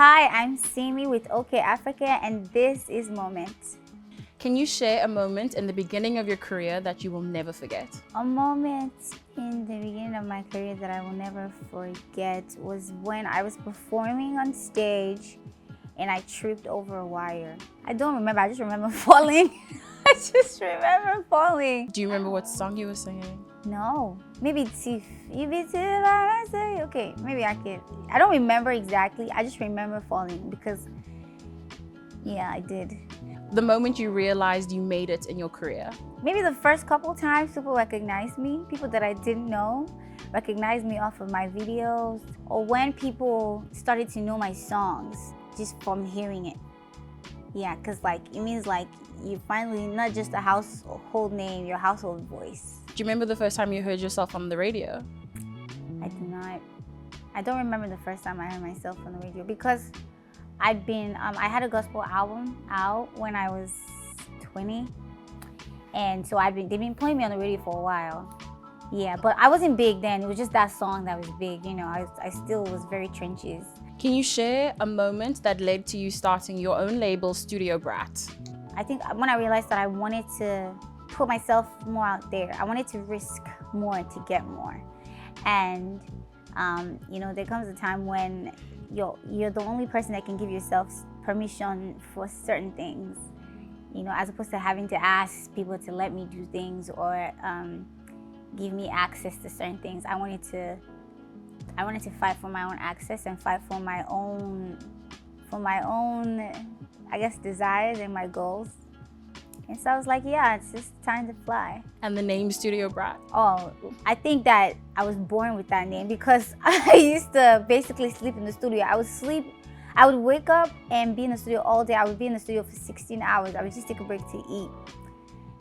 Hi, I'm Simi with OkayAfrica, and this is Moment. Can you share a moment in the beginning of your career that you will never forget? A moment in the beginning of my career that I will never forget was when I was performing on stage and I tripped over a wire. I don't remember, I just remember falling. I just remember falling. Do you remember what song you were singing? No, maybe Tiff. Okay, maybe I can. I don't remember exactly. I just remember falling because, yeah, I did. The moment you realized you made it in your career? Maybe the first couple times people recognized me, people that I didn't know recognized me off of my videos, or when people started to know my songs just from hearing it. Yeah, because like it means like you finally not just a household name, your household voice. Do you remember the first time you heard yourself on the radio? I do not. I don't remember the first time I heard myself on the radio because I had a gospel album out when I was 20, and so they've been playing me on the radio for a while. Yeah, but I wasn't big then. It was just that song that was big. You know, I still was very trenches. Can you share a moment that led to you starting your own label, Studio Brat? I think when I realized that I wanted to put myself more out there, I wanted to risk more to get more. And you know, there comes a time when you're the only person that can give yourself permission for certain things, you know, as opposed to having to ask people to let me do things or give me access to certain things. I wanted to fight for my own access and fight for my own, I guess, desires and my goals. And so I was like, yeah, it's just time to fly. And the name Studio Brat? Oh, I think that I was born with that name because I used to basically sleep in the studio. I would wake up and be in the studio all day. I would be in the studio for 16 hours. I would just take a break to eat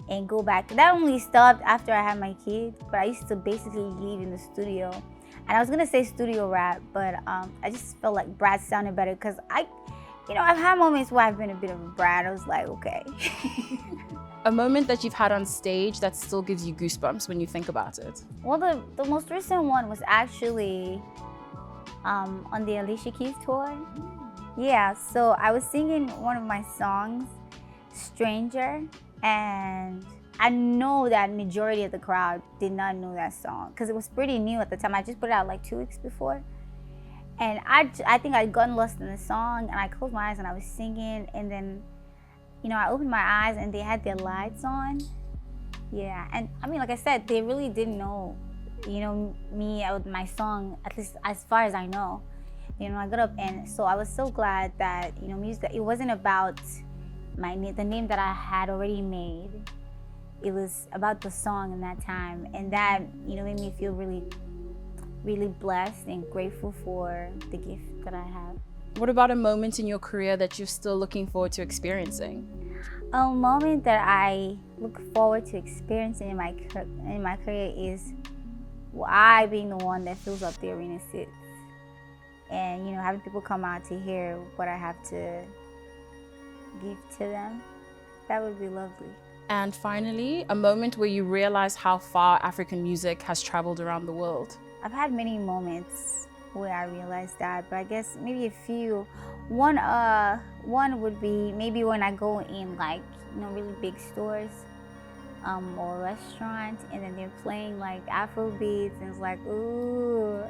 and go back. That only stopped after I had my kid, but I used to basically leave in the studio. And I was gonna say studio rap, but I just felt like Brat sounded better because I've had moments where I've been a bit of a brat. I was like, okay. A moment that you've had on stage that still gives you goosebumps when you think about it? Well, the most recent one was actually on the Alicia Keys tour. Yeah, so I was singing one of my songs, Stranger, and I know that majority of the crowd did not know that song because it was pretty new at the time. I just put it out like 2 weeks before. And I think I'd gotten lost in the song, and I closed my eyes and I was singing, and then, you know, I opened my eyes and they had their lights on. Yeah, and I mean, like I said, they really didn't know, you know, me with my song, at least as far as I know. You know, I got up, and so I was so glad that, you know, music, it wasn't about the name that I had already made. It was about the song in that time, and that, you know, made me feel really blessed and grateful for the gift that I have. What about a moment in your career that you're still looking forward to experiencing? A moment that I look forward to experiencing in my career is I being the one that fills up the arena seats, and, you know, having people come out to hear what I have to give to them. That would be lovely. And finally, a moment where you realize how far African music has traveled around the world. I've had many moments where I realized that, but I guess maybe a few. One would be maybe when I go in, like, you know, really big stores or restaurants, and then they're playing like Afro beats, and it's like, ooh.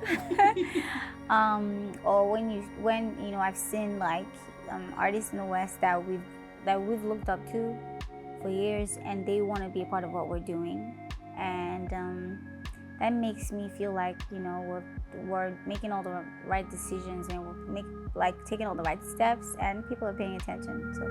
Or when you know, I've seen like artists in the West that we've looked up to for years, and they want to be a part of what we're doing, and that makes me feel like, you know, we're making all the right decisions, and we're taking all the right steps, and people are paying attention. So.